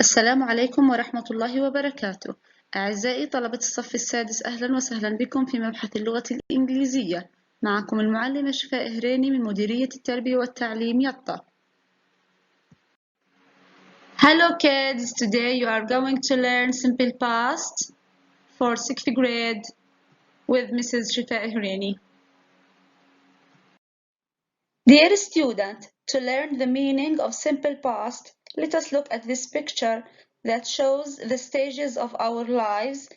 السلام عليكم ورحمة الله وبركاته. أعزائي طلبة الصف السادس، أهلا وسهلا بكم في مبحث اللغة الإنجليزية. معكم المعلمة شفاء هريني من مديرية التربية والتعليم يطا. Hello kids, today you are going to learn simple past for 6th grade with Mrs. Shifaa Hreini. Dear student, to learn the meaning of simple past, let us look at this picture that shows the stages of our lives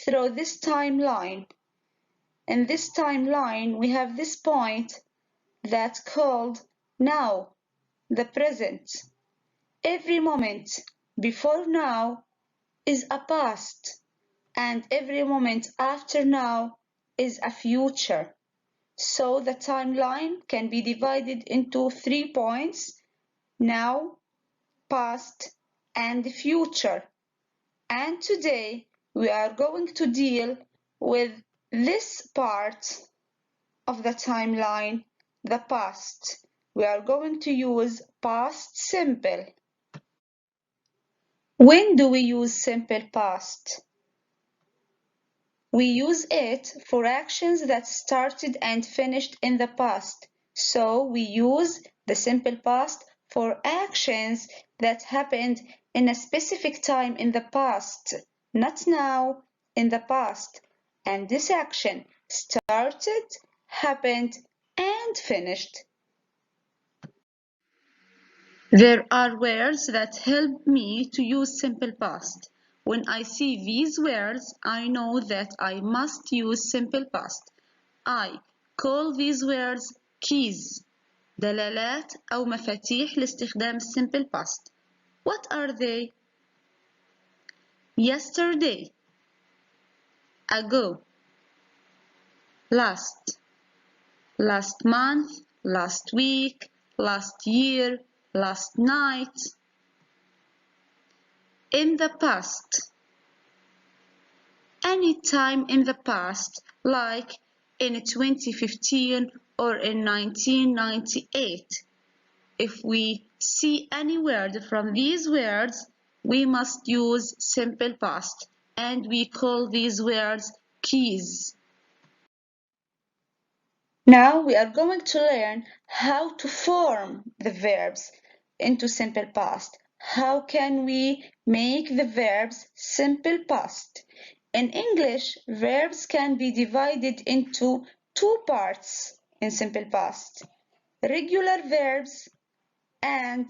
through this timeline. In this timeline, we have this point that's called now, the present. Every moment before now is a past, and every moment after now is a future. So the timeline can be divided into 3 points: now, past, and future. And today we are going to deal with this part of the timeline, the past. We are going to use past simple. When do we use simple past? We use it for actions that started and finished in the past. So we use the simple past for actions that happened in a specific time in the past, not now, in the past. And this action started, happened, and finished. There are words that help me to use simple past. When I see these words, I know that I must use simple past. I call these words keys. دلالات أو مفاتيح لاستخدام simple past. What are they? Yesterday, ago, last month, last week, last year, last night. In the past, any time in the past, like in 2015 or in 1998. If we see any word from these words, we must use simple past, and we call these words keys. Now we are going to learn how to form the verbs into simple past. How can we make the verbs simple past? In English, verbs can be divided into 2 parts in simple past: regular verbs and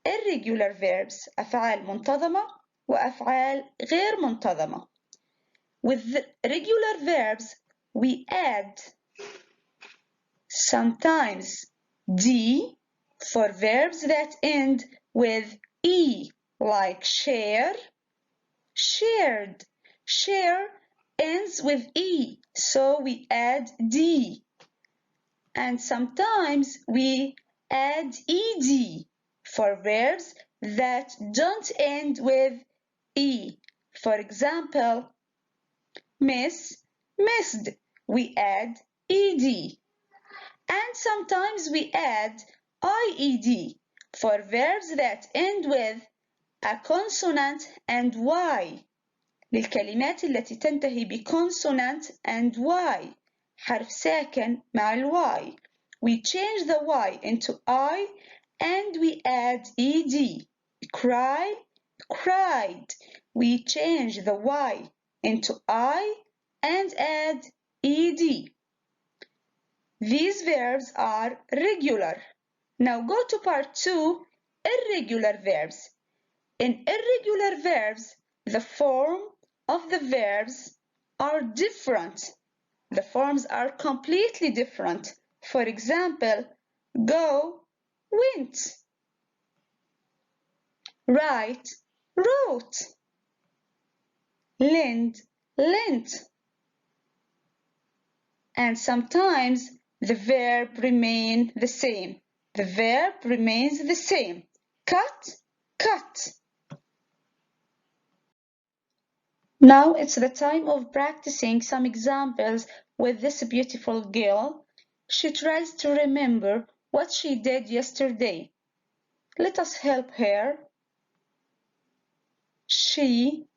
irregular verbs. أفعال منتظمة وأفعال غير منتظمة. With the regular verbs, we add sometimes D for verbs that end with E, like share, shared. Share ends with E, so we add D. And sometimes we add ED for verbs that don't end with E. For example, miss, missed, we add ED. And sometimes we add IED for verbs that end with a consonant and Y. للكلمات التي تنتهي بconsonant and Y، حرف ساكن مع الY. We change the Y into I and we add ED. Cry, cried. We change the Y into I and add ED. These verbs are regular. Now go to part 2, irregular verbs. In irregular verbs, the form of the verbs are different. The forms are completely different. For example, go, went. Write, wrote. Lend, lent. And sometimes the verb remains the same. The verb remains the same. Cut, cut. Now it's the time of practicing some examples with this beautiful girl. She tries to remember what she did yesterday. Let us help her. She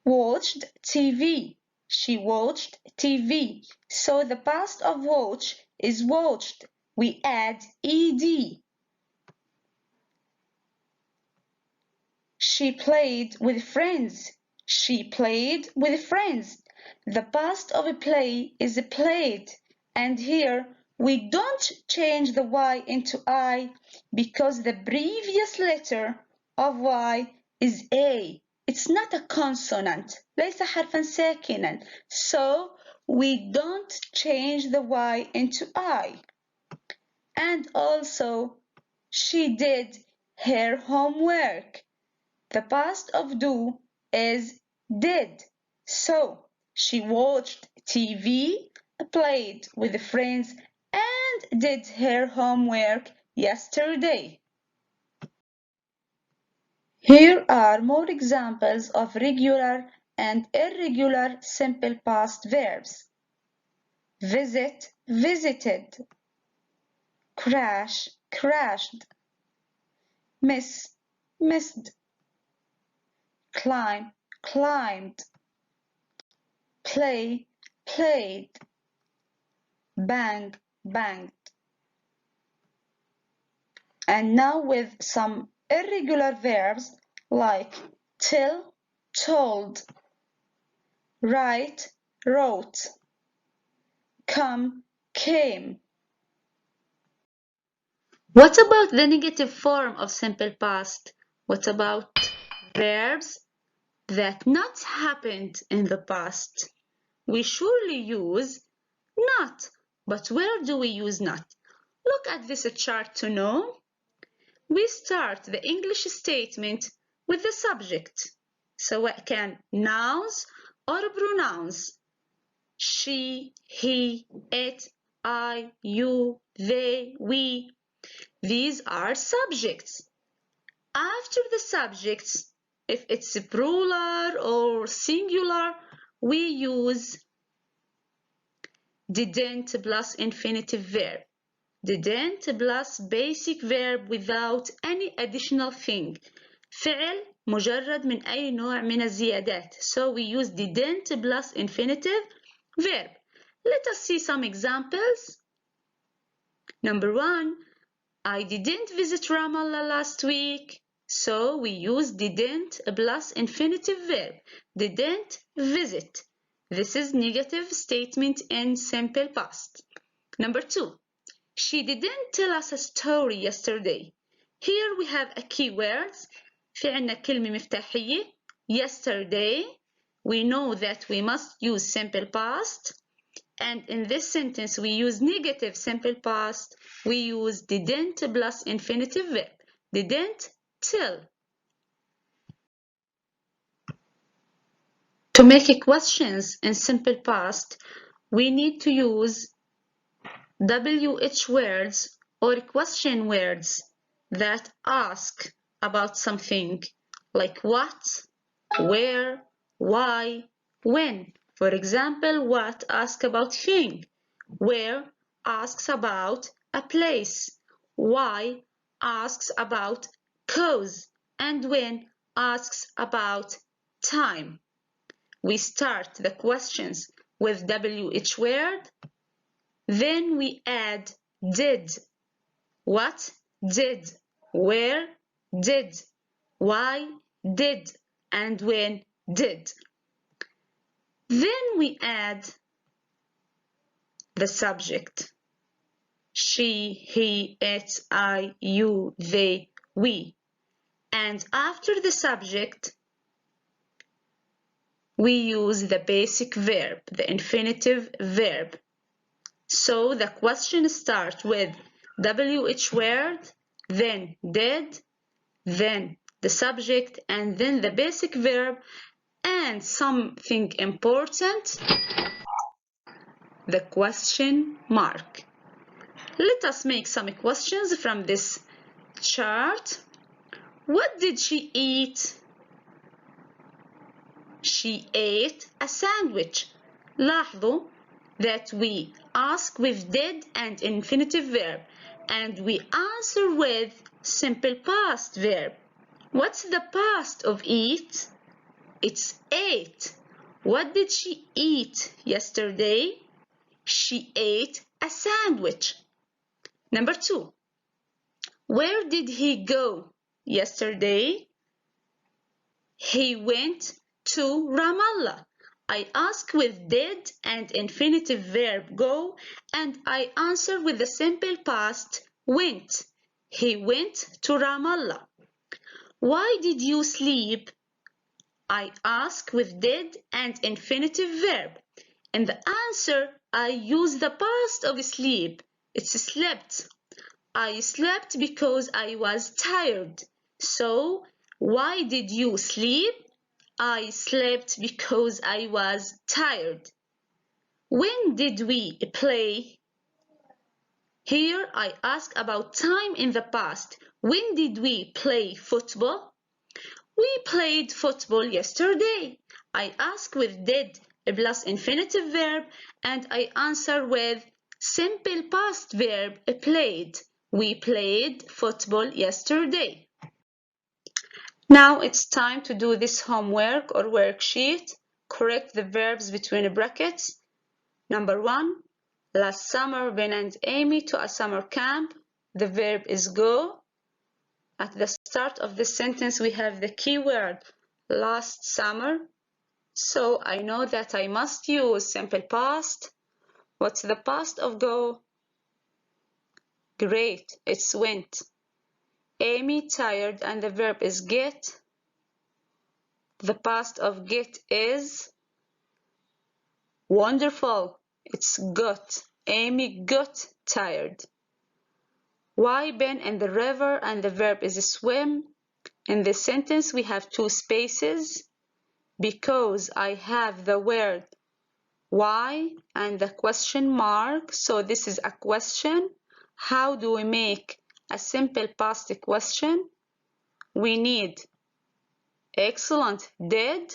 watched TV. She watched TV. So the past of watch is watched. We add ed. She played with friends. She played with friends. The past of a play is played. And here we don't change the Y into I because the previous letter of Y is A. It's not a consonant. ليس حرفا ساكنا. So we don't change the Y into I. And also, she did her homework. The past of do is did. So she watched TV, played with friends, and did her homework yesterday. Here are more examples of regular and irregular simple past verbs. Visit, visited. Crash, crashed. Miss, missed. Climb, climbed. Play, played. Bang, banged. And now with some irregular verbs like tell, told. Write, wrote. Come, came. What about the negative form of simple past? What about verbs that not happened in the past? We surely use not, but where do we use not? Look at this chart to know. We start the English statement with the subject, سواء كان nouns or pronouns. She, he, it, I, you, they, we. These are subjects. After the subjects, if it's plural or singular, we use didn't plus infinitive verb. Didn't plus basic verb without any additional thing. فعل مجرد من أي نوع من الزيادات. So we use didn't plus infinitive verb. Let us see some examples. Number 1. I didn't visit Ramallah last week. So we use didn't plus infinitive verb. Didn't visit. This is negative statement in simple past. Number 2. She didn't tell us a story yesterday. Here we have a keyword. في عنا كلمة مفتاحية. Yesterday. We know that we must use simple past. And in this sentence we use negative simple past. We use didn't plus infinitive verb. Didn't tell. To make questions in simple past, we need to use WH words or question words that ask about something, like what, where, why, when. For example, what asks about thing, where asks about a place, why asks about cause, and when asks about time. We start the questions with WH word. Then we add did. What did? Where did? Why did? And when did? Then we add the subject. She, he, it, I, you, they, we. And after the subject, we use the basic verb, the infinitive verb. So the question starts with WH word, then did, then the subject, and then the basic verb, and something important, the question mark. Let us make some questions from this chart. What did she eat? She ate a sandwich. لاحظوا that we ask with did and infinitive verb, and we answer with simple past verb. What's the past of eat? it's 8. What did she eat yesterday? She ate a sandwich. Number 2. Where did he go yesterday? He went to Ramallah. I ask with did and infinitive verb go, and I answer with the simple past went. He went to Ramallah. Why did you sleep? I ask with did and infinitive verb. In the answer, I use the past of sleep. It's slept. I slept because I was tired. So, why did you sleep? I slept because I was tired. When did we play? Here I ask about time in the past. When did we play football? We played football yesterday. I ask with did plus infinitive verb, and I answer with simple past verb played. We played football yesterday. Now it's time to do this homework or worksheet. Correct the verbs between brackets. Number 1. Last summer, Ben and Amy to a summer camp. The verb is go. At the start of the sentence, we have the keyword last summer. So I know that I must use simple past. What's the past of go? Great, it's went. Amy tired and the verb is get. The past of get is wonderful. It's got. Amy got tired. Why Ben in the river and the verb is swim. In this sentence we have 2 spaces because I have the word why and the question mark. So this is a question. How do we make a simple past question? We need excellent did.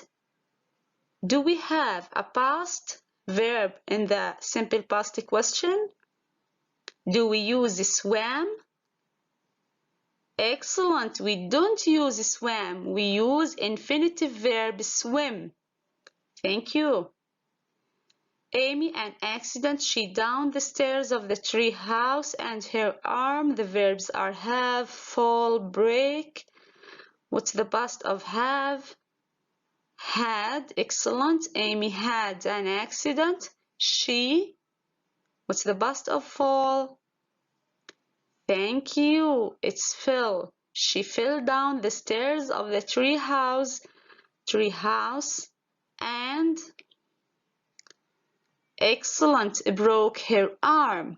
Do we have a past verb in the simple past question? Do we use swam? Excellent. We don't use swam. We use infinitive verb swim. Thank you. Amy, an accident. She down the stairs of the tree house and her arm. The verbs are have, fall, break. What's the past of have? Had. Excellent. Amy had an accident. She. What's the past of fall? Thank you. It's fell. She fell down the stairs of the tree house, and excellent, broke her arm.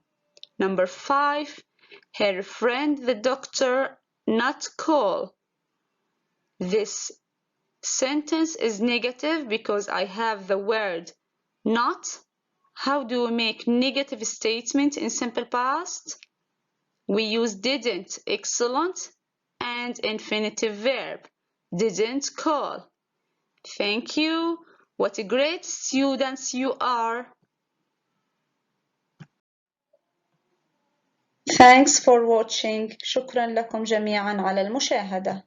Number 5, her friend the doctor not call. This sentence is negative because I have the word not. How do we make negative statement in simple past? We use didn't, excellent, and infinitive verb. Didn't call. Thank you. What great students you are. Thanks for watching. شكرا لكم جميعا على المشاهدة.